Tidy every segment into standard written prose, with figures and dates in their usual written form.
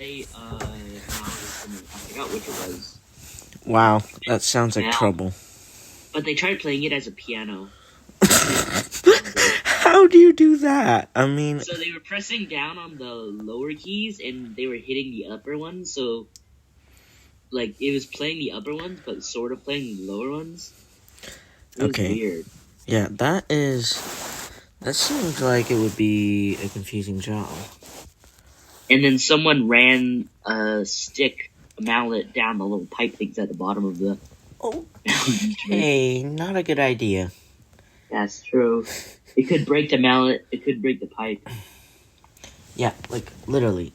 play I forgot which it was. Wow, that sounds like Now, trouble. but they tried playing it as a piano. How do you do that? I mean, So they were pressing down on the lower keys and they were hitting the upper ones. So, like, it was playing the upper ones, but sort of playing the lower ones. It was Okay. weird. yeah, that seems like it would be a confusing job. And then someone ran a mallet down the little pipe things at the bottom of the. Hey, not a good idea. That's true. It could break the mallet. It could break the pipe. Yeah, like, literally.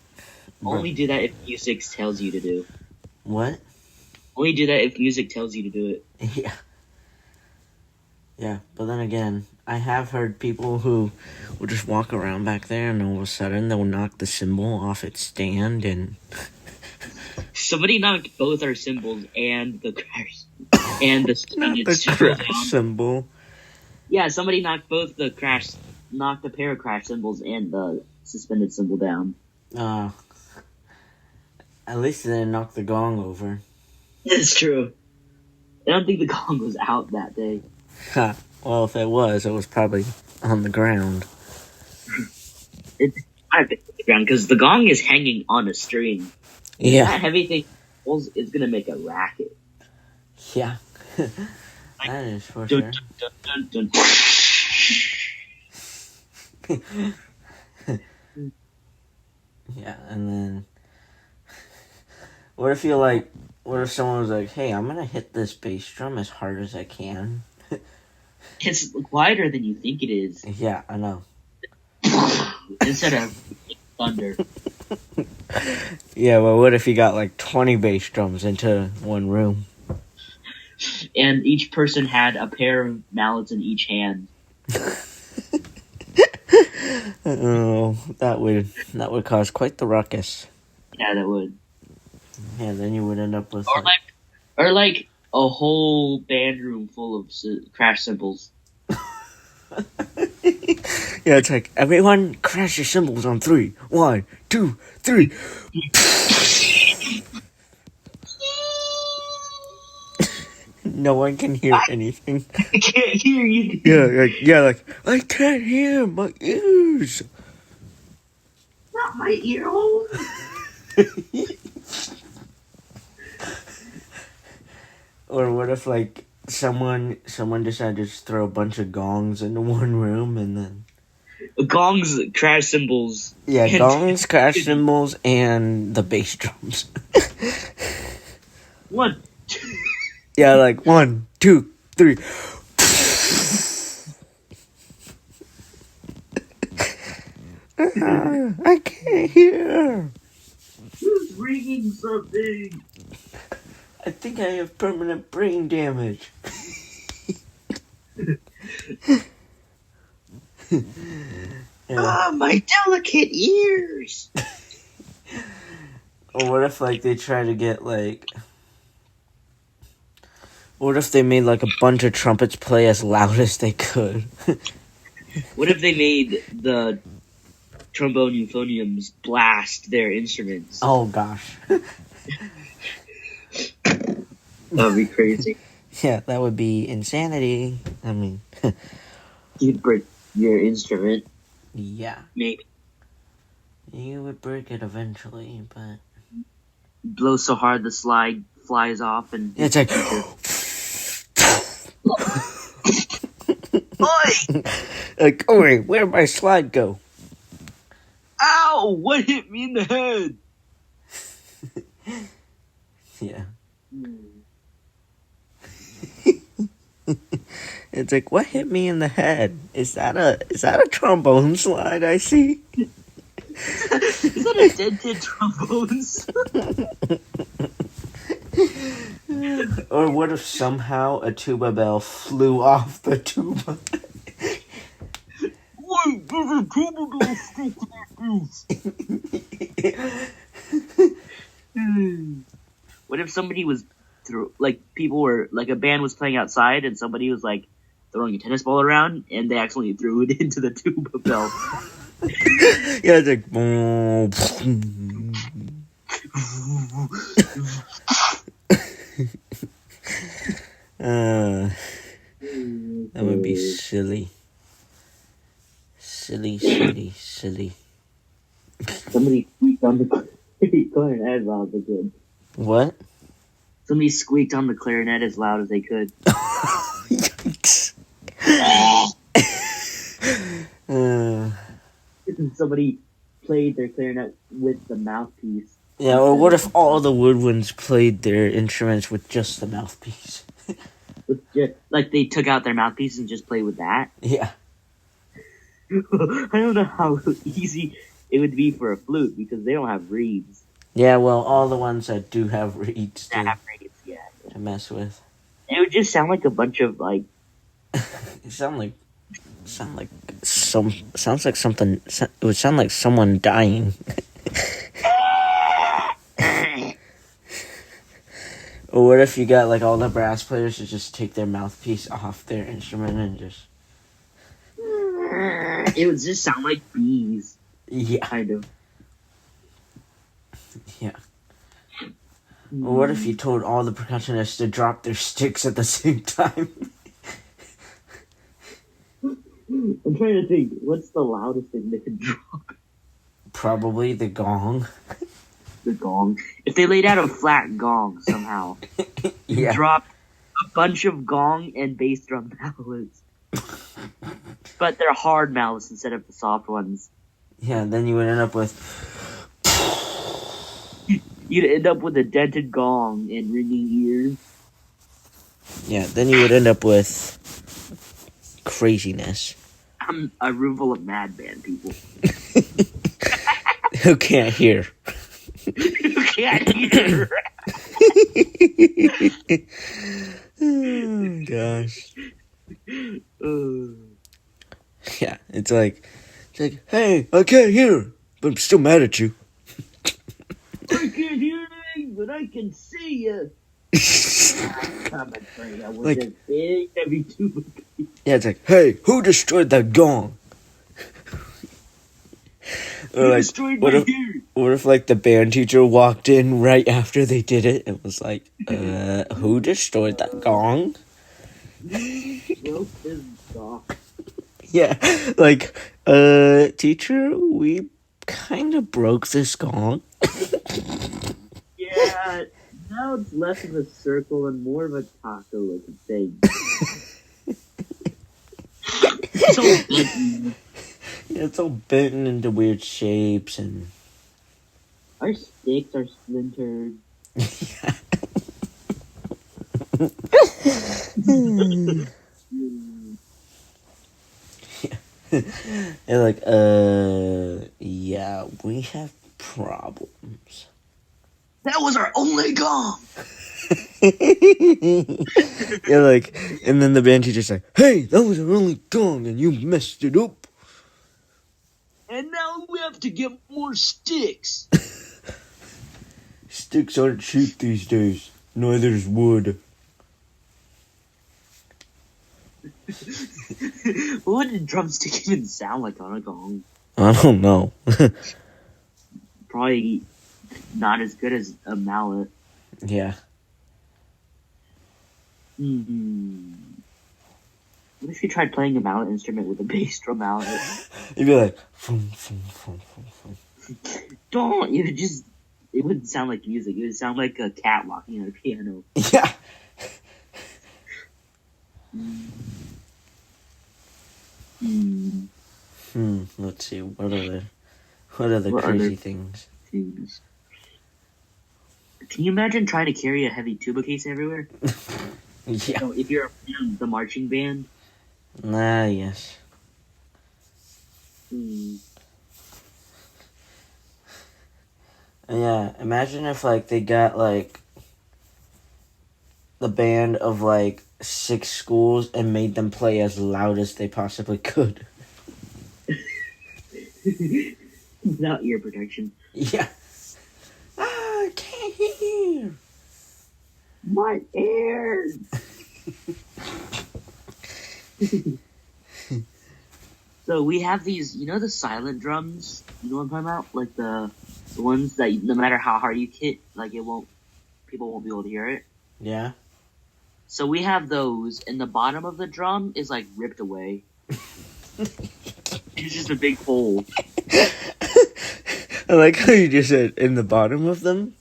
Only do that if music tells you to do. What? Only do that if music tells you to do it. Yeah. Yeah, but then again, I have heard people who will just walk around back there and all of a sudden they'll knock the cymbal off its stand and... Somebody knocked both our cymbals and the crash and the Not the crash cymbal. Yeah, somebody knocked knocked a pair of crash cymbals and the suspended cymbal down. At least they didn't knock the gong over. It's true. I don't think the gong was out that day. Well, if it was probably on the ground. It's kind of on the ground because the gong is hanging on a string. Yeah. That heavy thing is gonna make a racket. Yeah. That is for Dun, sure. dun, dun, dun, dun. Yeah, and then... What if someone was like, hey, I'm gonna hit this bass drum as hard as I can? It's wider than you think it is. Yeah, I know. Instead of thunder. Yeah, well, what if you got like 20 bass drums into one room? And each person had a pair of mallets in each hand. Oh, that would cause quite the ruckus. Yeah, that would. Yeah, then you would end up with Or like a whole band room full of crash cymbals. Yeah, it's like, everyone crash your cymbals on 3. 1, 2, 3. No one can hear anything. I can't hear you. Yeah, I can't hear my ears. Not my ear hole. Or what if like someone decided to just throw a bunch of gongs into one room and then Gongs, crash cymbals. yeah, gongs, crash cymbals, and the bass drums. 1. Yeah, like 1, 2, 3. I can't hear. Who's ringing something? I think I have permanent brain damage. Ah, my delicate ears. Or what if like they try to get like... What if they made like a bunch of trumpets play as loud as they could? What if they made the trombone euphoniums blast their instruments? Oh gosh. That would be crazy. Yeah, that would be insanity. I mean... You'd break your instrument. Yeah. Maybe. You would break it eventually, but... Blow so hard the slide flies off and... It's like... Oi! Like, oh wait, where'd my slide go? Ow! What hit me in the head? Yeah. It's like, what hit me in the head? Is that a trombone slide I see? Is that a dented trombones? Or what if somehow a tuba bell flew off the tuba? Wait, there's a tuba bell stuck in my What if somebody was people were like a band was playing outside and somebody was like throwing a tennis ball around and they accidentally threw it into the tuba bell? Yeah, it's like... That would be silly. Silly. Somebody squeaked on the clarinet as loud as they could. What? Somebody squeaked on the clarinet as loud as they could. Yikes. Somebody played their clarinet with the mouthpiece. Yeah, or what if all the woodwinds played their instruments with just the mouthpiece? Like they took out their mouthpiece and just played with that? Yeah. I don't know how easy it would be for a flute because they don't have reeds. Yeah, well, all the ones that do have reeds to mess with. It would just sound like a bunch of like. It sounds like something. It would sound like someone dying. Or what if you got like all the brass players to just take their mouthpiece off their instrument and just. It would just sound like bees. Yeah. Kind of. Yeah. Or what if you told all the percussionists to drop their sticks at the same time? I'm trying to think. What's the loudest thing they could drop? Probably the gong. The gong. If they laid out a flat gong somehow. Yeah. Drop a bunch of gong and bass drum mallets. But they're hard mallets instead of the soft ones. Yeah, then you would end up with. You'd end up with a dented gong and ringing ears. Yeah, then you would end up with craziness. I'm a room full of mad band people. Who can't hear? Who can't hear? Oh, gosh. Yeah, it's like, hey, I can't hear, but I'm still mad at you. I can't hear anything, but I can see you. Coming for you with Like- this big heavy tuba. Yeah, it's like, hey, who destroyed that gong? Or like, Destroyed what my if, hearing. what if like the band teacher walked in right after they did it and was like, who destroyed that gong? Broke his gong. Yeah, like, teacher, we kind of broke this gong. Yeah, now it's less of a circle and more of a taco looking thing. So Yeah, it's all bent into weird shapes and. our sticks are splintered. They're like, yeah, we have problems. That was our only gong. Yeah, like, and then the band teacher's like, hey, that was our only gong and you messed it up. And now we have to get more sticks. Sticks aren't cheap these days. Neither's wood. What did drumstick even sound like on a gong? I don't know. Probably not as good as a mallet. Yeah. What if you tried playing a mallet instrument with a bass drum mallet? You'd be like, fum, fum, fum, fum, fum. Don't! It wouldn't sound like music. It would sound like a cat walking on a piano. Yeah. Let's see. What are the crazy things? Things. Can you imagine trying to carry a heavy tuba case everywhere? Yeah. So if you're in the marching band. Yes. Yeah, imagine if like they got like the band of like 6 schools and made them play as loud as they possibly could. Without ear protection. Yeah. I can't hear. My ears. So we have these, you know, the silent drums. You know what I'm talking about? Like the ones that no matter how hard you hit, like it won't people won't be able to hear it. Yeah. So we have those, and the bottom of the drum is like ripped away. It's just a big hole. I like how you just said in the bottom of them,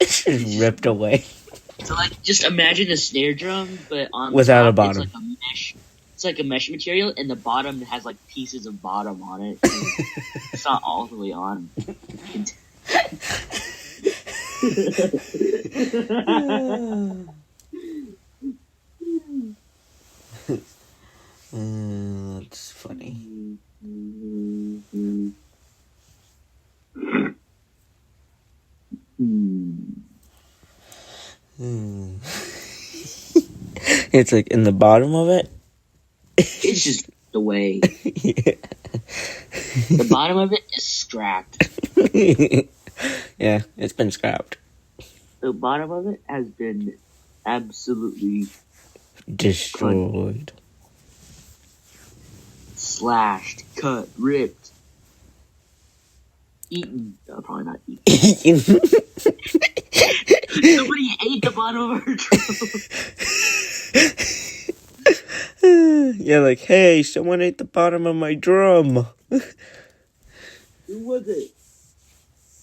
it's just ripped away. So like, just imagine a snare drum, but on Without top, a bottom. It's like a mesh. It's like a mesh material, and the bottom has like pieces of bottom on it. It's not all the way on. That's funny. It's like in the bottom of it. It's just the way. Yeah. The bottom of it is scrapped. Yeah, it's been scrapped. The bottom of it has been absolutely Destroyed. slashed, cut, ripped, eaten. No, probably not eaten. Somebody ate the bottom of our drum. Yeah, like, hey, someone ate the bottom of my drum. Who was it?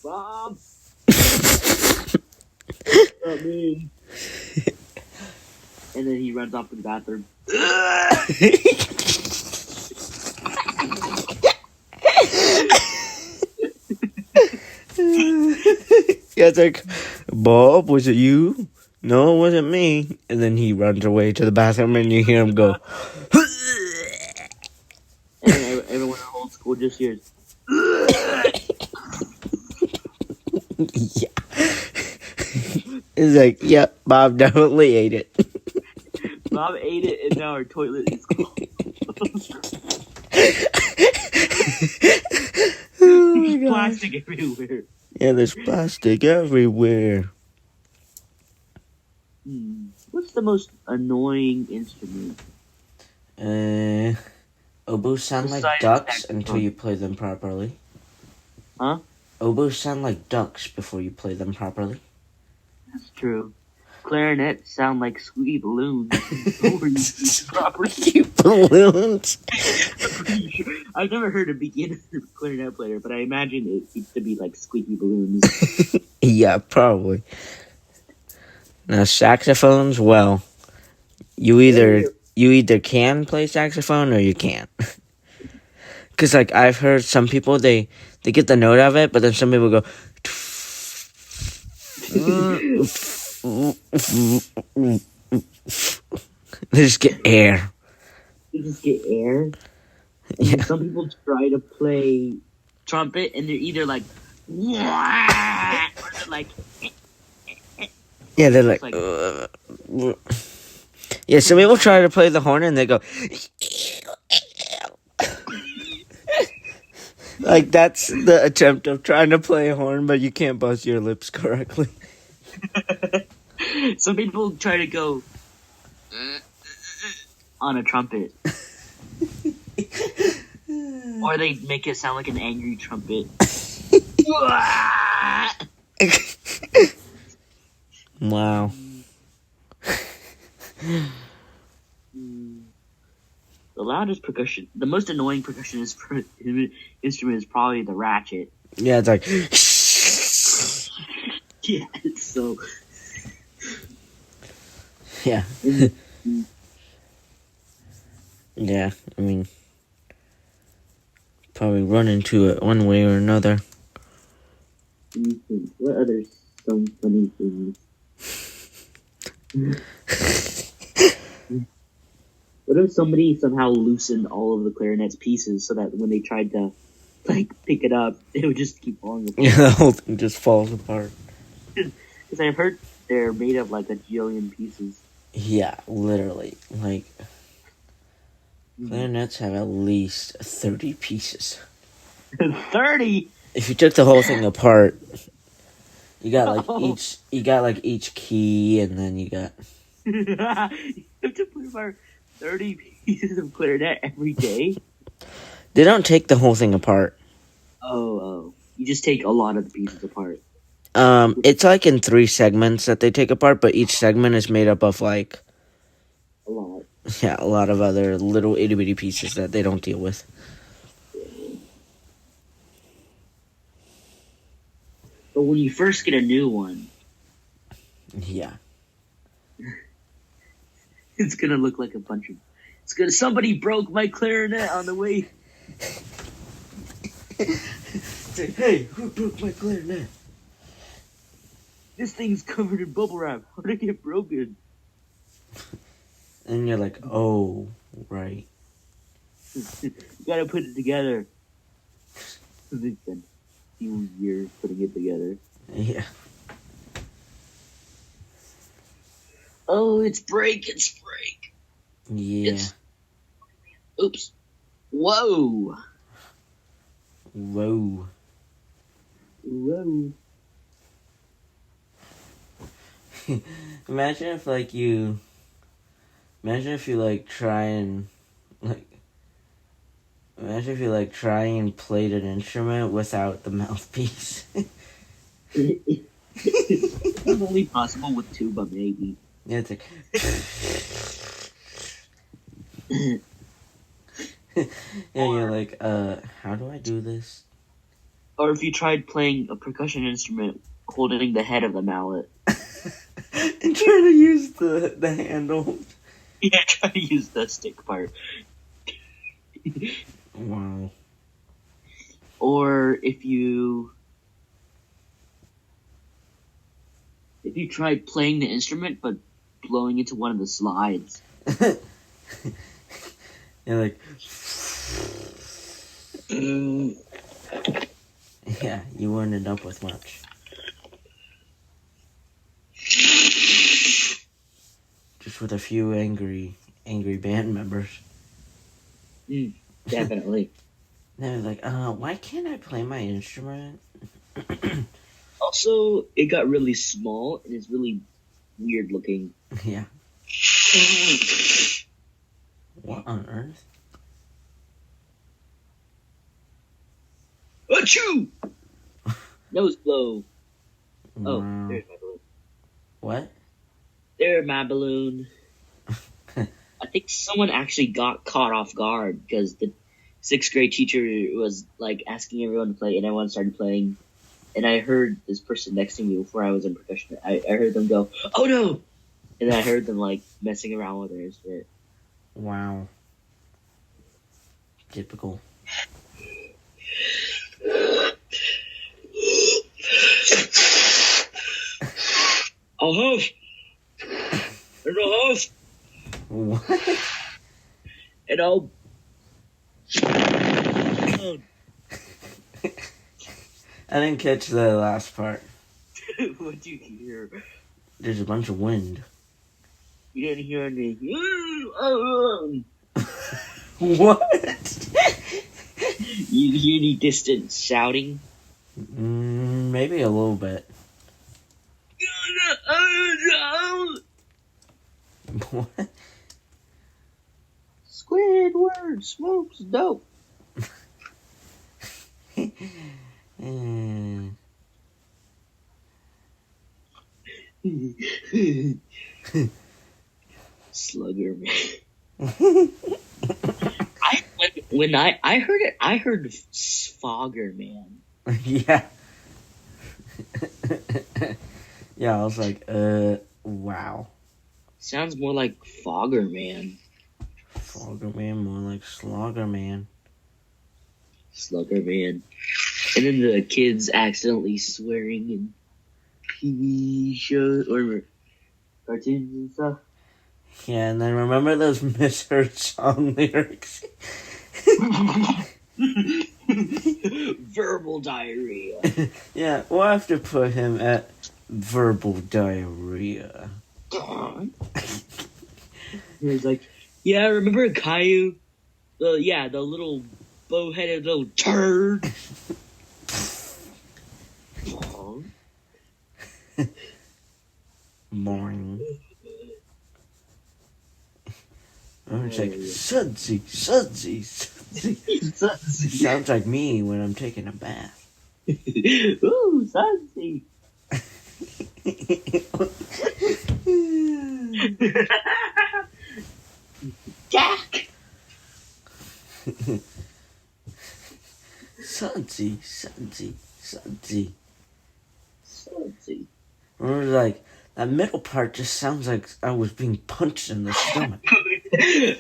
Bob? Not me. And then he runs off to the bathroom. Yeah, it's like, Bob, was it you? No, it wasn't me. And then he runs away to the bathroom and you hear him go. And then everyone in the whole school just hears. Yeah. It's like, yep, Bob definitely ate it. Bob ate it and now our toilet is closed. Oh my There's gosh. plastic everywhere. Yeah, there's plastic everywhere. What's the most annoying instrument? Oboes sound like Besides ducks saxophone. until you play them properly. Huh? Oboes sound like ducks before you play them properly. That's true. Clarinets sound like squeaky balloons. Before you use it properly. You balloons. I'm pretty sure. I've never heard a beginner clarinet player, but I imagine it used to be like squeaky balloons. Yeah, probably. Now saxophones, well, you either can play saxophone or you can't. Cause like I've heard some people they get the note of it, but then some people go. They just get air. You just get air. And Yeah. some people try to play trumpet, and they're either like, or they're like, Yeah, they're like. Yeah, some people try to play the horn and they go. Like that's the attempt of trying to play a horn, but you can't buzz your lips correctly. some people try to go on a trumpet. Or they make it sound like an angry trumpet. Wow. The loudest percussion, the most annoying percussion instrument is probably the ratchet. Yeah, it's like. Yeah, it's so. Yeah. Yeah, I mean, probably run into it one way or another. Let me think. What other some funny things? What if somebody somehow loosened all of the clarinet's pieces so that when they tried to like pick it up, it would just keep falling apart? Yeah, the whole thing just falls apart. Because I've heard they're made of like a jillion pieces. Yeah, literally. Like, clarinets have at least 30 pieces. 30. If you took the whole thing apart, you got like Oh. each key, and then you got. You have to put apart 30 pieces of clarinet every day. They don't take the whole thing apart. Oh, you just take a lot of the pieces apart. It's like in 3 segments that they take apart, but each segment is made up of like A lot. yeah, a lot of other little itty bitty pieces that they don't deal with. But when you first get a new one, Yeah. it's gonna look like a bunch of. It's gonna. Somebody broke my clarinet on the way. Say, hey, who broke my clarinet? This thing's covered in bubble wrap. How did it get broken? And you're like, oh, right. You gotta put it together. They spent a few years putting it together. Yeah. Oh, it's break. Yeah. Oops. Whoa. Whoa. Imagine if you try and played an instrument without the mouthpiece. It's only possible with tuba, maybe. Yeah, it's like and you're like, how do I do this? Or if you tried playing a percussion instrument holding the head of the mallet. And trying to use the handle. Yeah, try to use the stick part. Wow. Or if you tried playing the instrument but blowing into one of the slides. You're like, yeah, you wouldn't end up with much. Just with a few angry band members. Definitely. They're like, why can't I play my instrument? Also, it got really small and it's really weird looking. Yeah. What on earth? Achoo! Nose blow. Oh, Wow. there's my balloon. What? There's my balloon. I think someone actually got caught off guard because the 6th grade teacher was like asking everyone to play and everyone started playing. And I heard this person next to me before I was in percussion. I heard them go, "Oh no!" And then I heard them like messing around with their instrument. Wow. Typical. I'll huff. And I'll huff. What? And I'll. I didn't catch the last part. What'd you hear? There's a bunch of wind. You didn't hear any. What? You hear any distant shouting? Maybe a little bit. What? Squidward smokes dope. Slugger man. I heard it. I heard Fogger man. Yeah. Yeah, I was like, wow. Sounds more like Fogger man. Fogger man, more like Slugger man. Slugger man. And then the kids accidentally swearing in TV shows or cartoons and stuff. Yeah, and then remember those misheard song lyrics? Verbal diarrhea. Yeah, we'll have to put him at verbal diarrhea. He was like, yeah, remember Caillou? The little bow-headed little turd. Boring. I'm just like, sudsy, sudsy, sudsy. Sounds like me when I'm taking a bath. Ooh, sudsy. Jack! Sudsy. Sudsy. Or like that middle part just sounds like I was being punched in the stomach. Hey!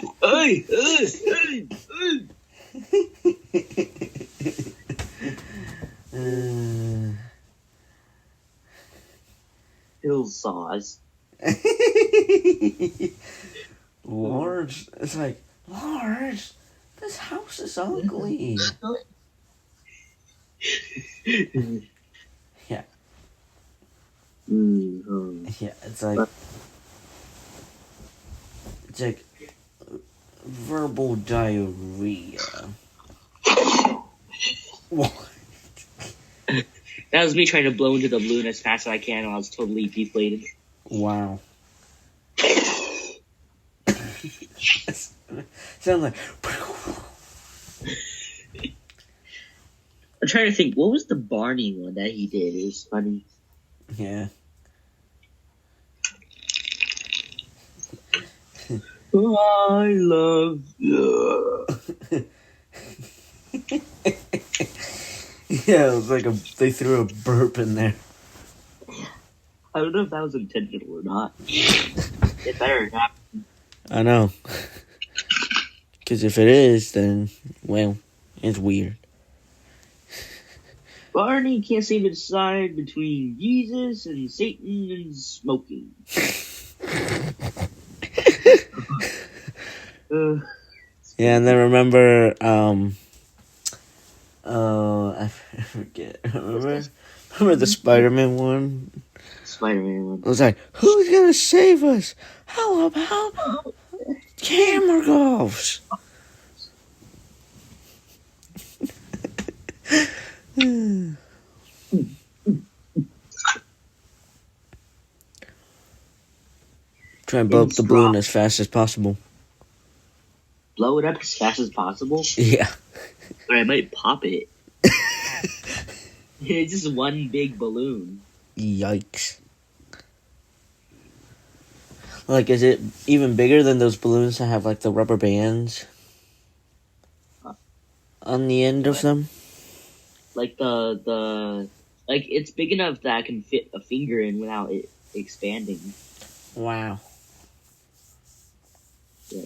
Hill saws. Large. It's like, Large, this house is ugly. Yeah. Mm-hmm. Yeah, it's like verbal diarrhea. What? That was me trying to blow into the balloon as fast as I can while I was totally deflated. Wow. Sound like. I'm trying to think, what was the Barney one that he did? It was funny. Yeah. I love you. Yeah, it was like they threw a burp in there. I don't know if that was intentional or not. It better not. I know. Because if it is, then, well, it's weird. Barney can't seem to decide between Jesus and Satan and smoking. Yeah, and then remember, I forget. Remember the Spider-Man one? Spider-Man one. It was like, who's gonna save us? How about camera gloves? Try and blow up the balloon as fast as possible. Blow it up as fast as possible? Yeah. Or I might pop it. It's just one big balloon. Yikes. Like, is it even bigger than those balloons that have, like, the rubber bands on the end of them? Like like, it's big enough that I can fit a finger in without it expanding. Wow. Yeah.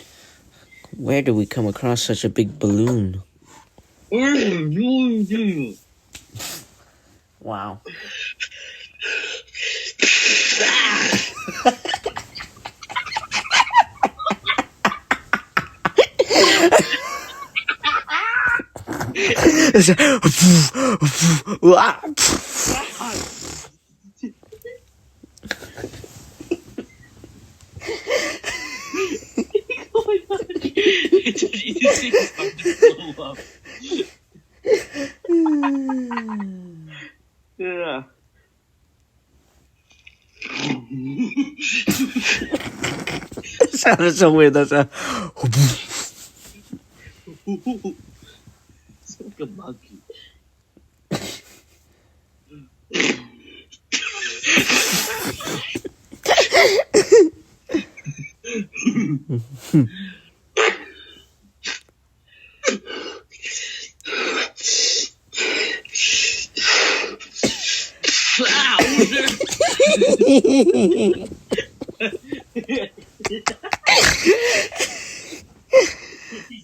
Where do we come across such a big balloon? Wow. Oh my god! It's about to blow up. Yeah. That sounded so weird. That's a. It's like a monkey.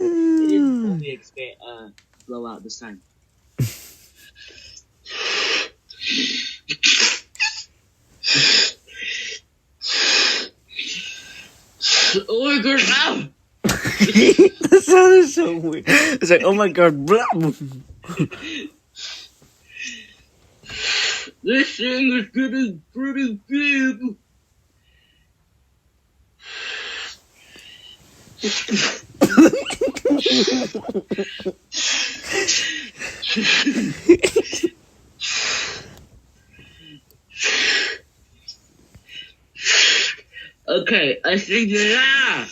It didn't totally expand, blow out this time. Oh my god! Ow! That sounded so weird. It's like, oh my god. Blah. This thing is getting pretty big. Okay, I think that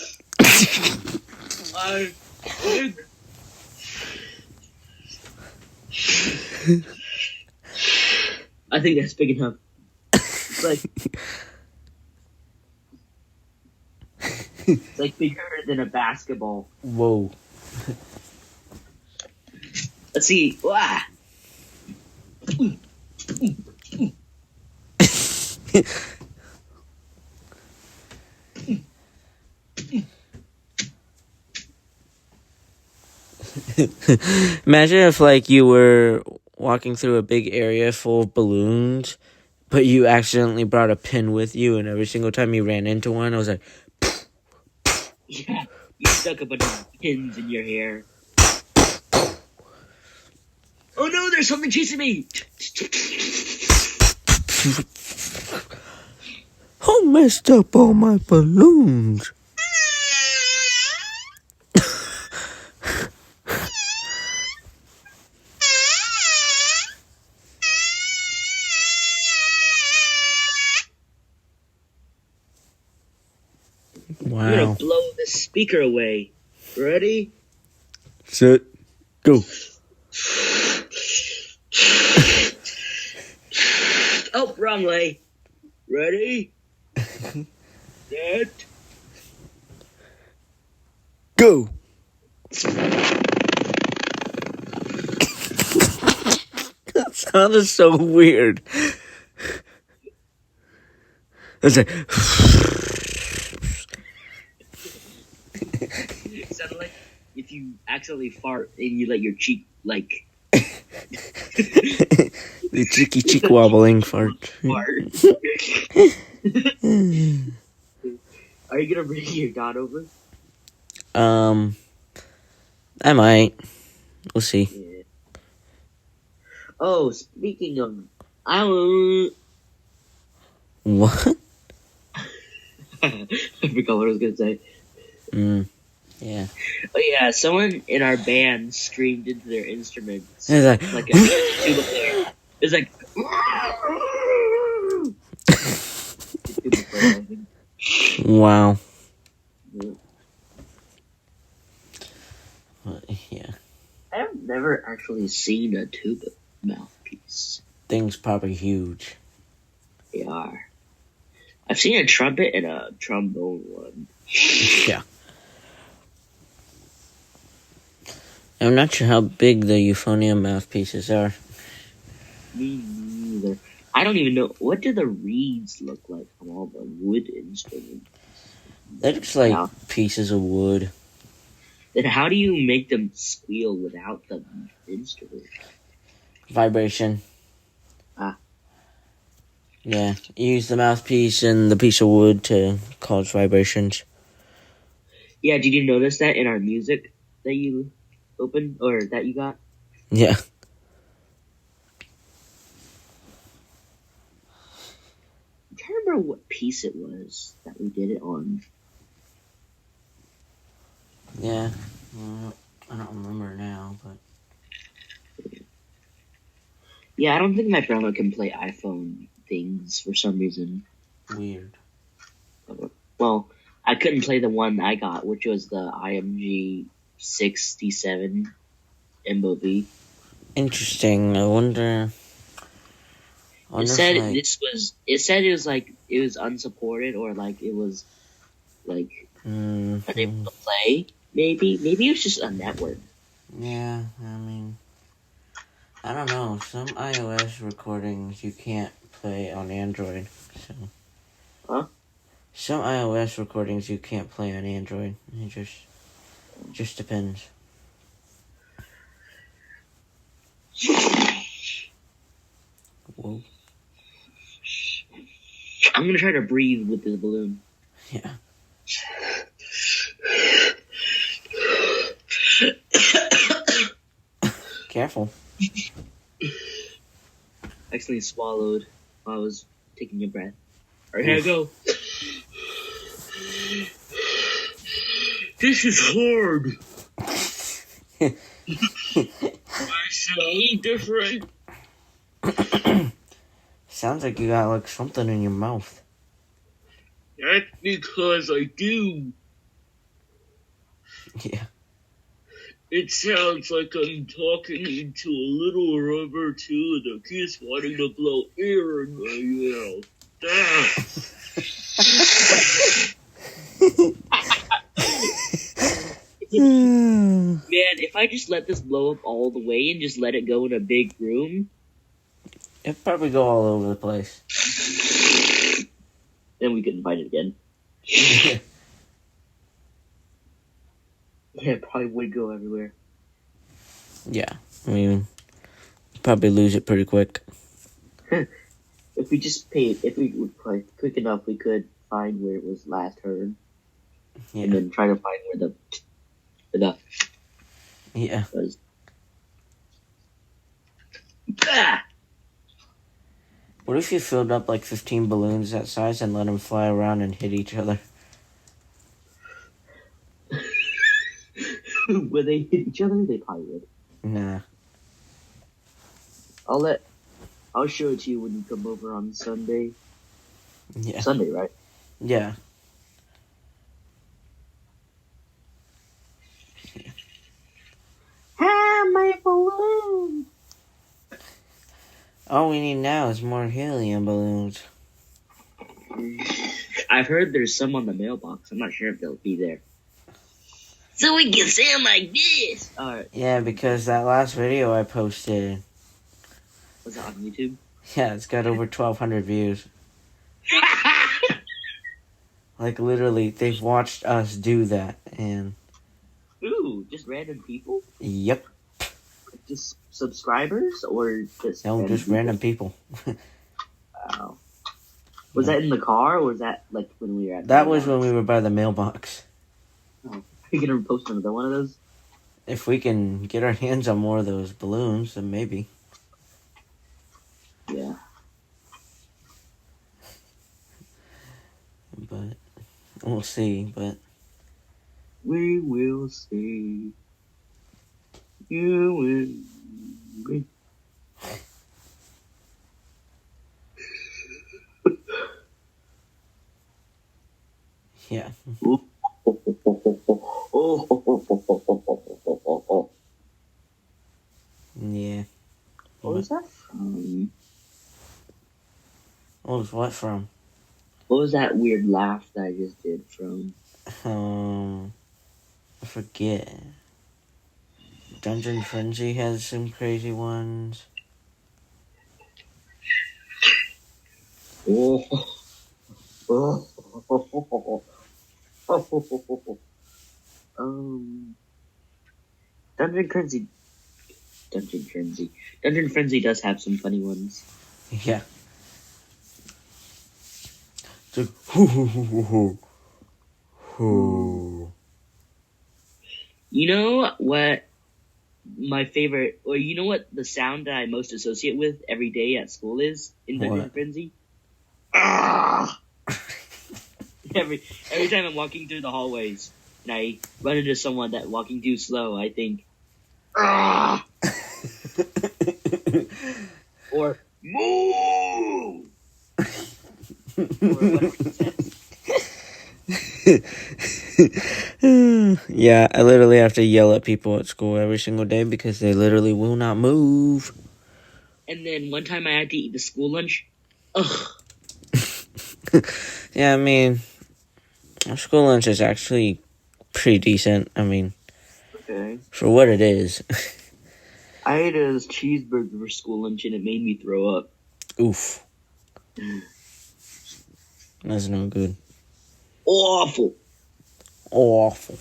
I think that's big enough. It's like bigger than a basketball. Whoa. Let's see. Wah! Imagine if like you were walking through a big area full of balloons, but you accidentally brought a pin with you, and every single time you ran into one, I was like, Yeah, you stuck a bunch of pins in your hair. Oh no, there's something chasing me! "Who messed up all my balloons?" I'm gonna Wow. blow the speaker away. Ready? Set. Go. Oh, wrong way. Ready? Set. Go. That sounded so weird. It's like, It sounded like if you accidentally fart and you let your cheek, like... the cheeky cheek wobbling fart. fart. Are you gonna bring your dad over? I might. We'll see. Yeah. Oh, speaking of... I What? forgot what I was gonna say. Yeah. Oh yeah, someone in our band screamed into their instruments It's like a tuba player. It's like tuba player, I think. wow. Yeah. Yeah. I've never actually seen a tuba mouthpiece. Thing's probably huge. They are. I've seen a trumpet and a trombone one. Yeah. I'm not sure how big the euphonium mouthpieces are. Me neither. I don't even know, what do the reeds look like on all the wood instruments? They're just like Wow. pieces of wood. Then how do you make them squeal without the instrument? Vibration. Ah. Yeah. You use the mouthpiece and the piece of wood to cause vibrations. Yeah, did you notice that in our music that you opened, or that you got? Yeah. I'm trying to remember what piece it was that we did it on. Yeah. Well, I don't remember now, but... Yeah, I don't think my grandma can play iPhone things for some reason. Weird. Well, I couldn't play the one I got, which was the IMG 67 MOV. Interesting. I wonder It said if, it said it was like, it was unsupported, or like it was like unable to play. Maybe it was just a network. Yeah, I mean, I don't know. Some iOS recordings you can't play on Android. So. Huh? Some iOS recordings you can't play on Android. It just depends. Whoa. I'm gonna try to breathe with this balloon. Yeah. Careful. Accidentally swallowed while I was taking a breath. Alright, here I go. This is hard. I sound different. Sounds like you got like something in your mouth. That's because I do. Yeah. It sounds like I'm talking into a little rubber tube that keeps wanting to blow air in my mouth. Man, if I just let this blow up all the way and just let it go in a big room, It'd probably go all over the place. then we couldn't find it again. Yeah, it probably would go everywhere. Yeah, I mean, probably lose it pretty quick. If we just paid, if we would play quick enough, we could find where it was last heard, Yeah. and then try to find where the Yeah. was. Ah! What if you filled up like 15 balloons that size and let them fly around and hit each other? Would they hit each other? They probably would. Nah. I'll show it to you when you come over on Sunday. Yeah. Sunday, right? Yeah. My balloon. All we need now is more helium balloons. I've heard there's some on the mailbox. I'm not sure if they'll be there. So we can sound like this. Alright. Yeah, because that last video I posted, Was it on YouTube? yeah, it's got over 1,200 views. Like, literally, they've watched us do that, and... Ooh, just random people? Yep. Just subscribers? Or just... No, just random people. Wow. Was that in the car, or was that, like, when we were at... That was when we were by the mailbox. Oh. Are you gonna post another one of those? If we can get our hands on more of those balloons, then maybe. Yeah. But we'll see. But we will see. You will be. yeah, yeah. What was that from? What was what from? What was that weird laugh that I just did from? I forget. Dungeon Frenzy has some crazy ones. Oh. Oh. Dungeon Frenzy does have some funny ones. Yeah. It's like, hoo hoo hoo hoo hoo. Hoo. You know what? My favorite, or you know what the sound that I most associate with every day at school is in Dungeon What? Frenzy? Ah! every time I'm walking through the hallways and I run into someone that walking too slow, I think, ah! Or move. Or whatever he says. Yeah, I literally have to yell at people at school every single day because they literally will not move. And then one time I had to eat the school lunch. Ugh. Yeah, I mean, our school lunch is actually pretty decent. I mean, Okay. for what it is. I ate a cheeseburger for school lunch and it made me throw up. Oof. That's no good. Awful. Awful.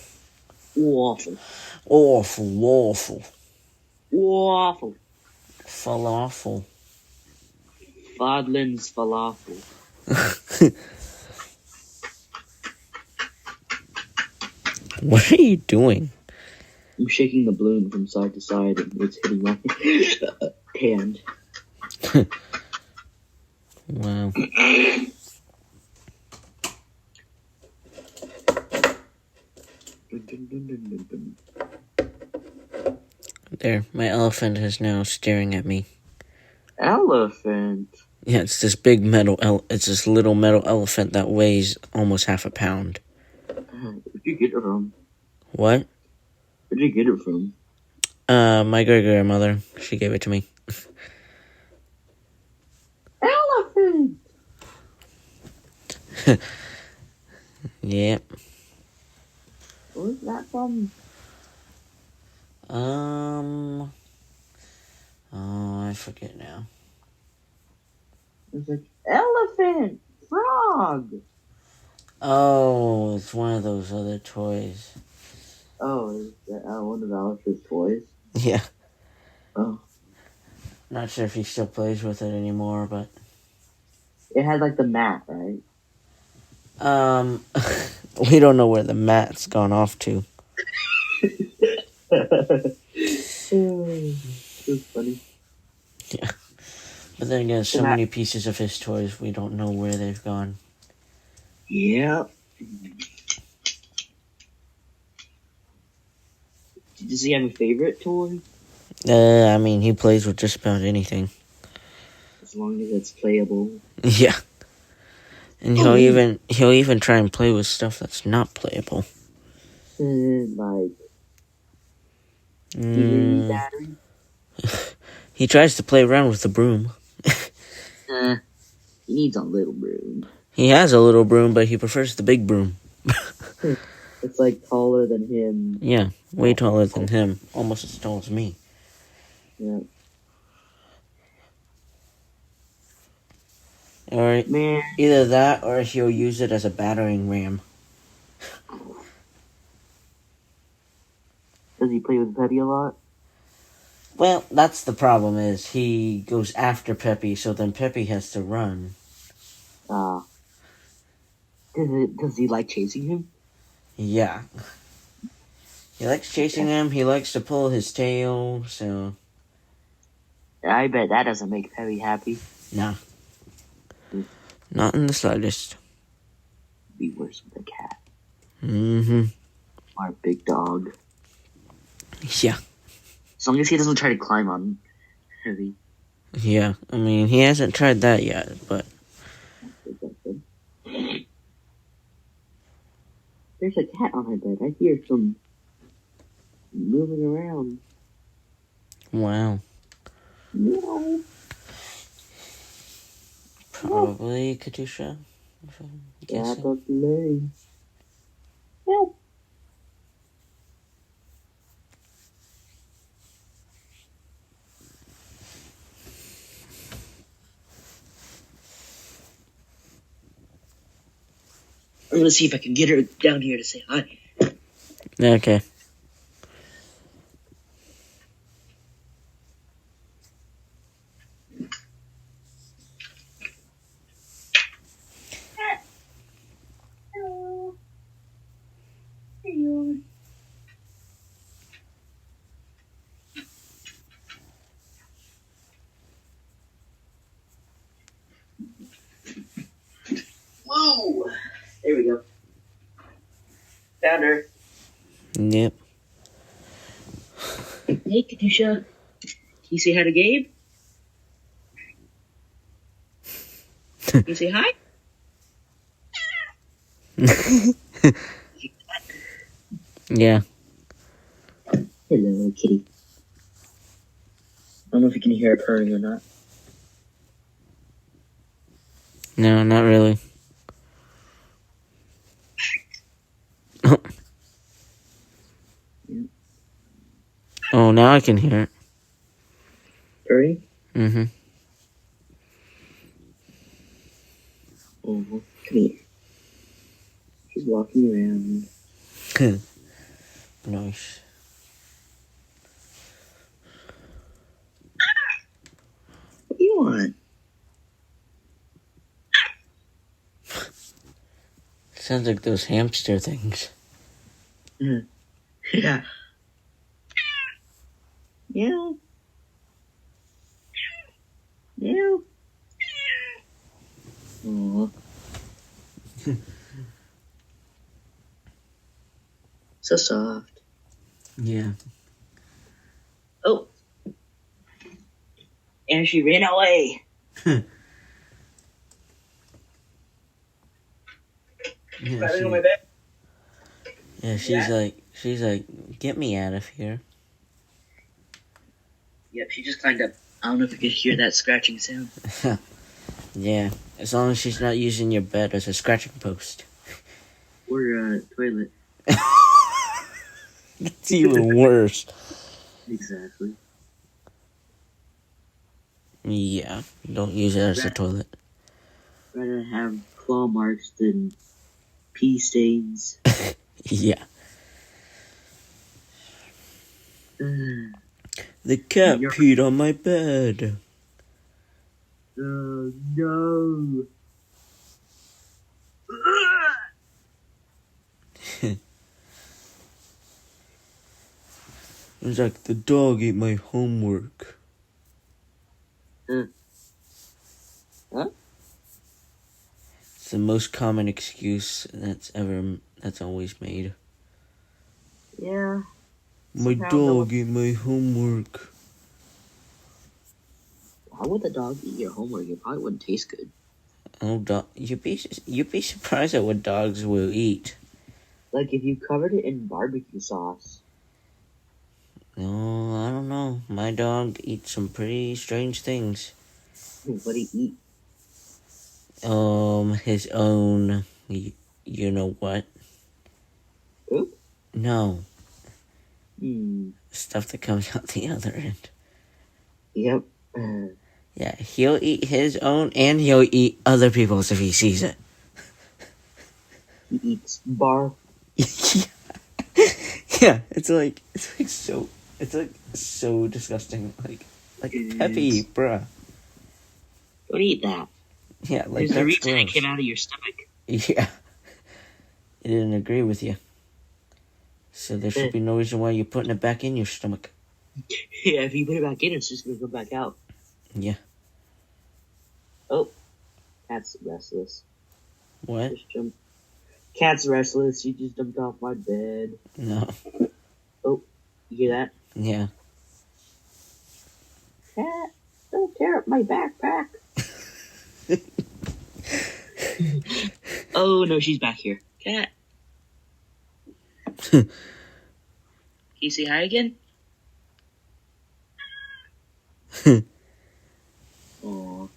Awful. Awful. Awful. Awful. Falafel. Fodlin's falafel. What are you doing? I'm shaking the balloon from side to side and it's hitting my hand. Wow. There, my elephant is now staring at me. Elephant? Yeah, it's this big it's this little metal elephant that weighs almost half a pound. Where'd you get it from? What? Where'd you get it from? My great-grandmother. She gave it to me. Elephant! Yep. Where's that from? Oh, I forget now. It's like elephant, frog. Oh, it's one of those other toys. Oh, is that one of Alice's toys? Yeah. Oh, Not sure if he still plays with it anymore, but it had like the mat, right? we don't know where the mat's gone off to. That's funny. Yeah. But then again, so The mat- many pieces of his toys, we don't know where they've gone. Yeah. Does he have a favorite toy? I mean, he plays with just about anything. As long as it's playable. Yeah. And Oh, he'll even try and play with stuff that's not playable. Like Mm, battery. he tries to play around with the broom. He needs a little broom. He has a little broom, but he prefers the big broom. It's like taller than him. Yeah, way taller than him. Almost as tall as me. Yeah. Or Man. either that or he'll use it as a battering ram. Does he play with Peppy a lot? Well, that's the problem is he goes after Peppy, so then Peppy has to run. Does he like chasing him? Yeah. He likes chasing him, he likes to pull his tail, so... I bet that doesn't make Peppy happy. Nah. Not in the slightest. Be worse with a cat. Mm-hmm. Or a big dog. Yeah. As long as he doesn't try to climb on Peppy. Yeah, I mean, he hasn't tried that yet, but... There's a cat on my bed. I hear some moving around. Wow. Meow. Probably Katusha. If I'm Yeah, guessing. that's lame. Meow. I'm gonna see if I can get her down here to say hi. Okay. Hello. Hello. Whoa! There we go. Found her. Yep. Hey, Katusha. Can you say hi to Gabe? Can you say hi? Yeah. Hello, kitty. I don't know if you can hear it purring or not. No, not really. Oh, now I can hear it. Purring? Mm-hmm. Oh, come here. She's walking around. Nice. What do you want? Sounds like those hamster things. Yeah. Meow. Meow. Aww. So soft. Yeah. Oh. And she ran away. Yeah, Riding on my back. yeah, she's like, get me out of here. Yep, she just climbed up. I don't know if you could hear that scratching sound. Yeah, as long as she's not using your bed as a scratching post. Or a toilet. It's even worse. Exactly. Yeah, don't use it as a toilet. Rather have claw marks than pee stains. Yeah. The cat peed on my bed. Oh no. It was like the dog ate my homework. Huh? It's the most common excuse that's always made. Yeah. My dog ate my homework. Why would the dog eat your homework? It probably wouldn't taste good. Oh, you'd be surprised at what dogs will eat. Like if you covered it in barbecue sauce. No, I don't know. My dog eats some pretty strange things. What do you eat? His own, you know what? Poop? No. Hmm. Stuff that comes out the other end. Yep. Yeah, he'll eat his own and he'll eat other people's if he sees it. He eats barf. Yeah, it's like so disgusting. Like Peppy, bruh. Don't eat that. Yeah, like There's that's a reason gross. it came out of your stomach. Yeah. It didn't agree with you. So there should be no reason why you're putting it back in your stomach. Yeah, if you put it back in, it's just gonna go back out. Yeah. Oh, cat's restless. What? Cat's restless. She just jumped off my bed. No. Oh, you hear that? Yeah. Cat, don't tear up my backpack. Oh no, she's back here. Cat. Can you say hi again? Aw. What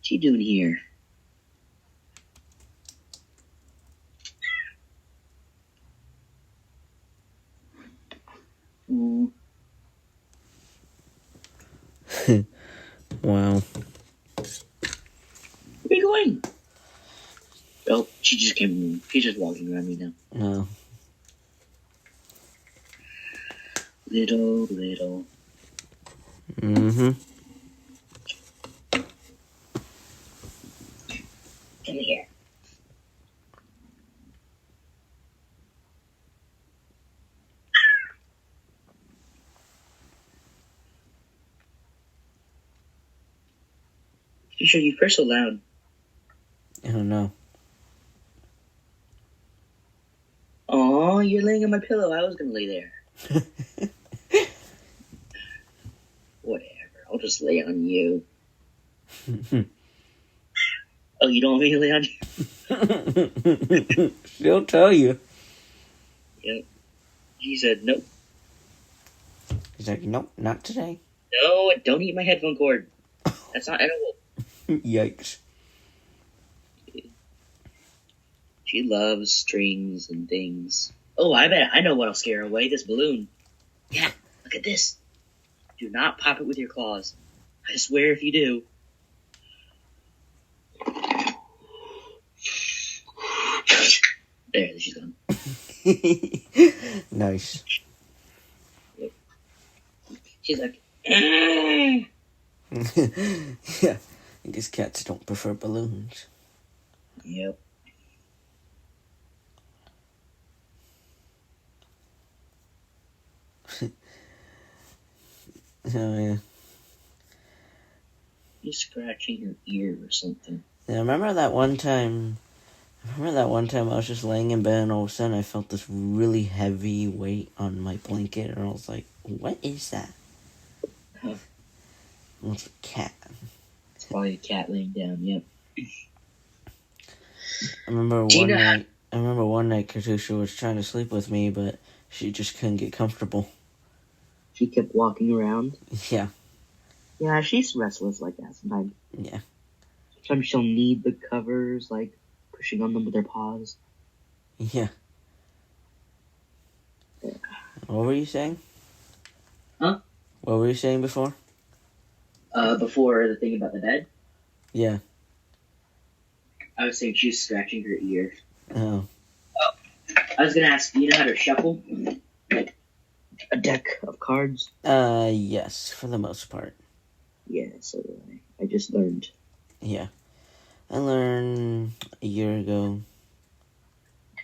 you doing here? Aw. Wow. Where are you going? Oh, she just came. She's just walking around me now. No. Little. Mm-hmm. Come here. You sure you curse so loud? I don't know. Aw, you're laying on my pillow. I was gonna lay there. Whatever. I'll just lay on you. Oh, you don't want me to lay on you? She'll tell you. Yep. She said, nope. He's like, nope, not today. No, don't eat my headphone cord. That's not edible. Yikes. She loves strings and things. Oh, I bet I know what'll scare her away. This balloon. Yeah, look at this. Do not pop it with your claws. I swear if you do. There, she's gone. Nice. Yep. She's like, "Ah." Yeah. I guess cats don't prefer balloons. Yep. Oh, yeah. You're scratching your ear or something. Yeah, I remember that one time I was just laying in bed and all of a sudden I felt this really heavy weight on my blanket and I was like, what is that? Huh. It was a cat. It's probably a cat laying down, yep. I remember one night Katusha was trying to sleep with me, but she just couldn't get comfortable. She kept walking around. Yeah. Yeah, she's restless like that sometimes. Yeah. Sometimes she'll need the covers, like pushing on them with her paws. Yeah. What were you saying? Huh? What were you saying before? Before the thing about the bed, Yeah. I was saying she's scratching her ear. Oh. I was gonna ask, do you know how to shuffle? Like a deck of cards? Yes, for the most part. Yeah, so do I. I just learned. Yeah. I learned a year ago.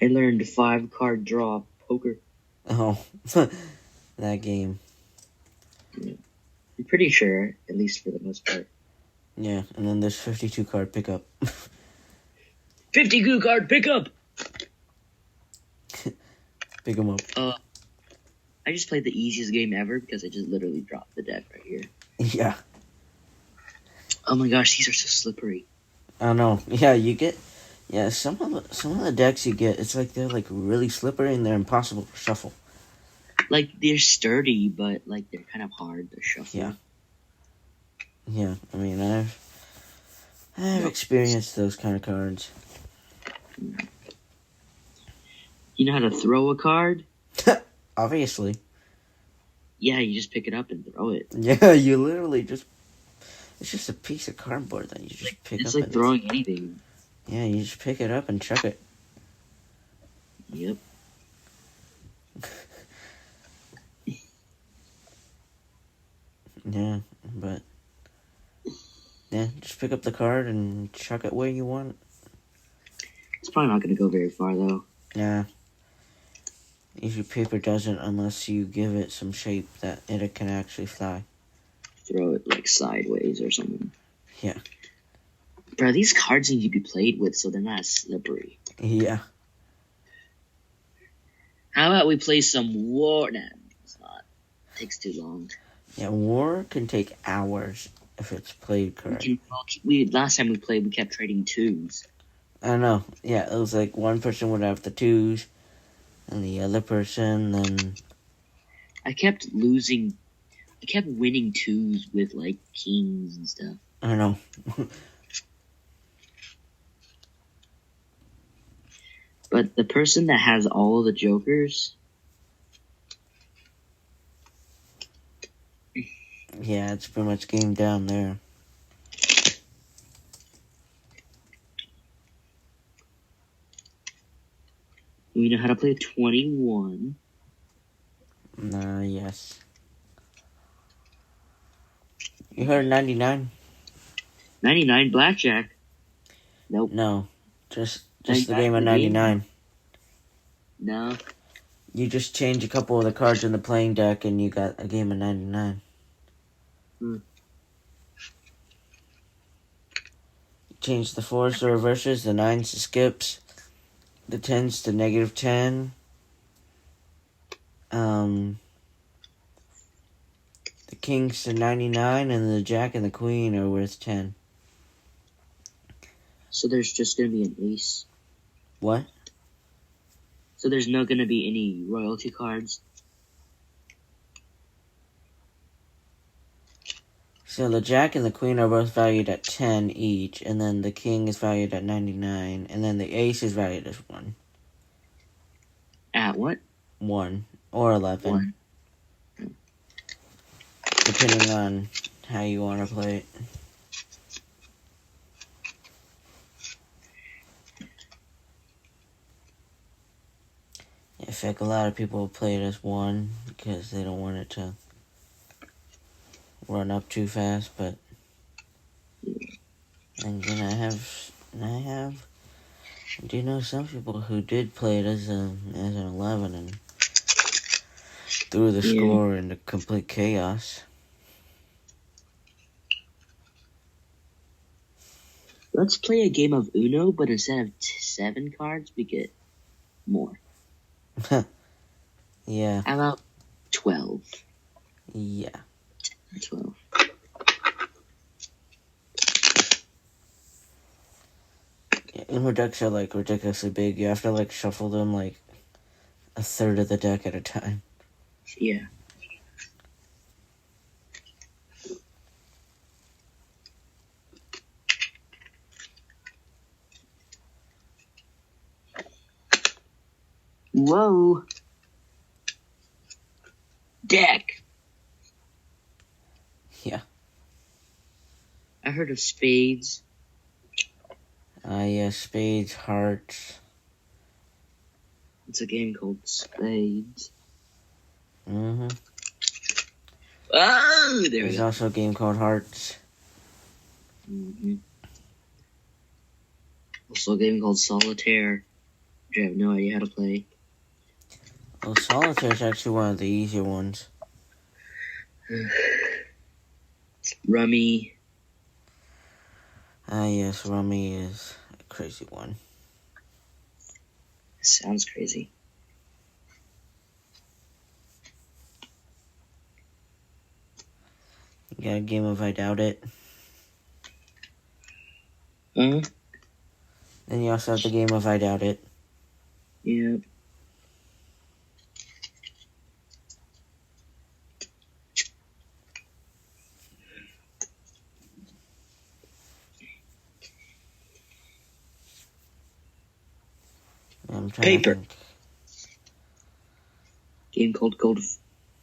I learned 5-card draw poker. Oh. That game. Yeah. I'm pretty sure, at least for the most part. Yeah, and then there's 52 card pickup. 52 card pickup! Pick 'em up. I just played the easiest game ever because I just literally dropped the deck right here. Yeah. Oh my gosh, these are so slippery. I know. Yeah, you get. Yeah, some of the decks you get, it's like they're like really slippery and they're impossible to shuffle. Like, they're sturdy, but like they're kind of hard to shuffle. Yeah. Yeah, I mean, I've experienced those kind of cards. You know how to throw a card? Obviously. Yeah, you just pick it up and throw it. Yeah, you literally just. It's just a piece of cardboard that you just pick up. It's like throwing anything. Yeah, you just pick it up and chuck it. Yep. Yeah, but. Yeah, just pick up the card and chuck it where you want. It's probably not going to go very far, though. Yeah. Usually paper doesn't unless you give it some shape that it can actually fly. Throw it, like, sideways or something. Yeah. Bro, these cards need to be played with so they're not slippery. Yeah. How about we play some War? Nah, it's not. It takes too long. Yeah, war can take hours if it's played correct. Last time we played, we kept trading twos. I know. Yeah, it was like one person would have the twos, and the other person then. I kept losing. I kept winning twos with like kings and stuff. I know. But the person that has all the jokers. Yeah, it's pretty much game down there. We know how to play 21. Yes. You heard 99? 99 blackjack. Nope. No, just the game of 99. No. You just change a couple of the cards in the playing deck and you got a game of 99. Change the 4s to reverses, the 9s to skips, the 10s to -10. The kings to 99, and the jack and the queen are worth 10. So there's just going to be an ace. What? So there's not going to be any royalty cards? So the jack and the queen are both valued at 10 each, and then the king is valued at 99, and then the ace is valued as 1. At what? 1 or 11. 1. Depending on how you want to play it. I feel like a lot of people play it as 1 because they don't want it to run up too fast, but and then I do know some people who did play it as an 11 and threw the score into complete chaos. Let's play a game of Uno, but instead of 7 cards, we get more. Yeah. How about 12? Yeah. 12. Yeah, Uno decks are like ridiculously big. You have to like shuffle them like a third of the deck at a time. Yeah. Whoa. Deck. Yeah. I heard of spades. Yeah, spades, hearts. It's a game called Spades. Mm-hmm. Oh, there we There's go. also a game called Hearts. Mm-hmm. Also a game called Solitaire, which I have no idea how to play. Well, Solitaire is actually one of the easier ones. Rummy. Yes, Rummy is a crazy one. Sounds crazy. You got a game of I Doubt It. Huh? Then you also have the game of I Doubt It. Yeah. I'm trying Paper. to think. Game called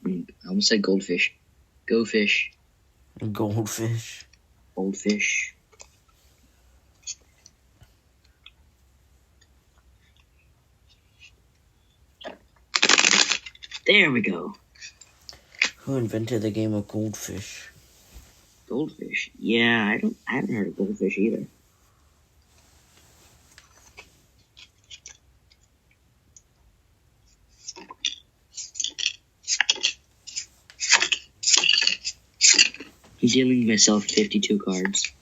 I almost said Goldfish. Go Fish. Goldfish. Goldfish. There we go. Who invented the game of Goldfish? Goldfish. Yeah, I haven't heard of Goldfish either. I'm dealing myself 52 cards.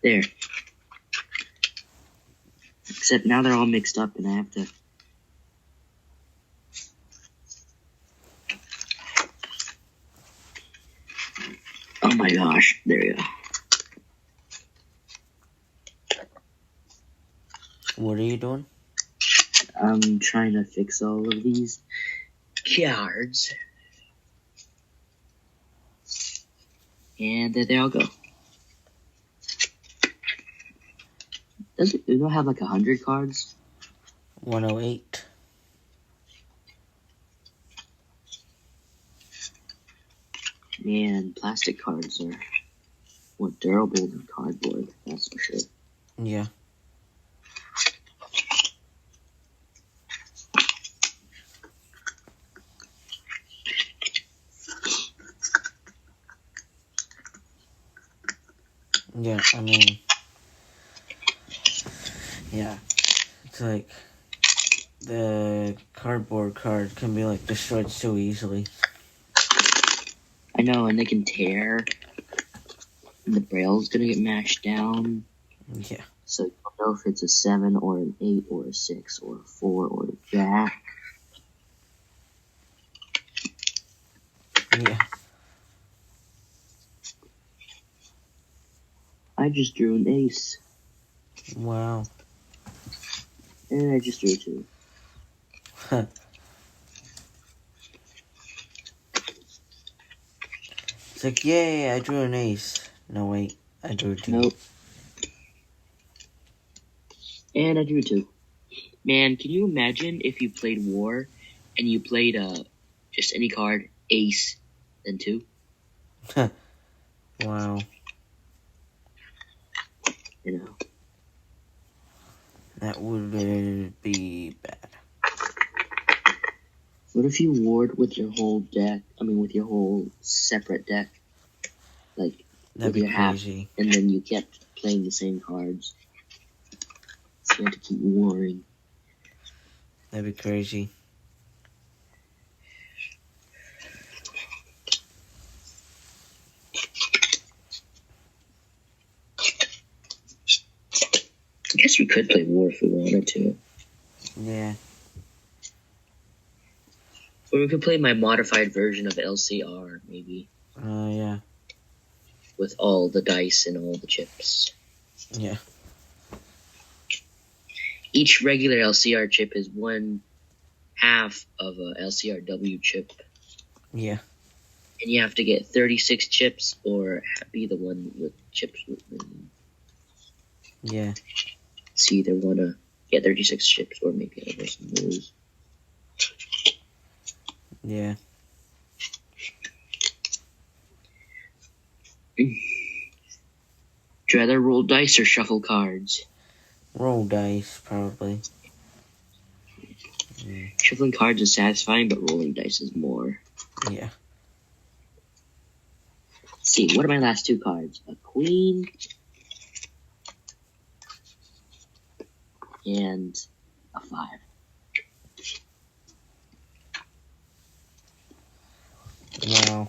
There. Except now they're all mixed up and I have to... Oh my gosh. There we go. What are you doing? I'm trying to fix all of these cards. And there they all go. Does it not have like 100 cards? 108. Man, plastic cards are more durable than cardboard, that's for sure. Yeah. Yeah, I mean, yeah, it's like the cardboard card can be like destroyed so easily. I know, and they can tear, and the braille's gonna get mashed down. Yeah. So you don't know if it's a 7 or an 8 or a 6 or a 4 or a jack. Yeah. I just drew an ace. Wow. And I just drew 2. It's like, yay, I drew an ace. No, wait, I drew 2. Nope. And I drew 2. Man, can you imagine if you played War and you played just any card, ace, then 2? Wow. You know. That would be bad. What if you warred with your whole deck? I mean, with your whole separate deck, like That'd with be your half, crazy. and then you kept playing the same cards. So you had to keep warring. That'd be crazy. I guess we could play War if we wanted to. Yeah. Or we could play my modified version of LCR, maybe, Yeah. with all the dice and all the chips. Yeah. Each regular LCR chip is 1/2 of a LCRW chip. Yeah. And you have to get 36 chips or be the one with chips with them. Yeah. So you either want to get 36 chips or maybe I'll some lose. Yeah. Do you rather roll dice or shuffle cards? Roll dice, probably. Shuffling cards is satisfying, but rolling dice is more. Yeah. Let's see, what are my last two cards? A queen and a 5. Wow.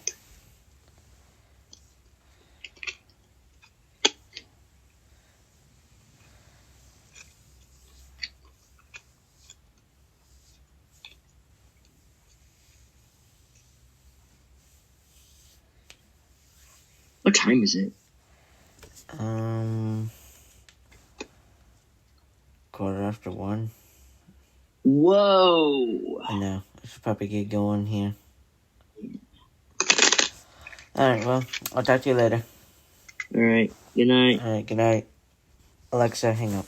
What time is it? 1:15. Whoa! I know. I should probably get going here. Alright, well, I'll talk to you later. Alright, good night. Alright, good night. Alexa, hang up.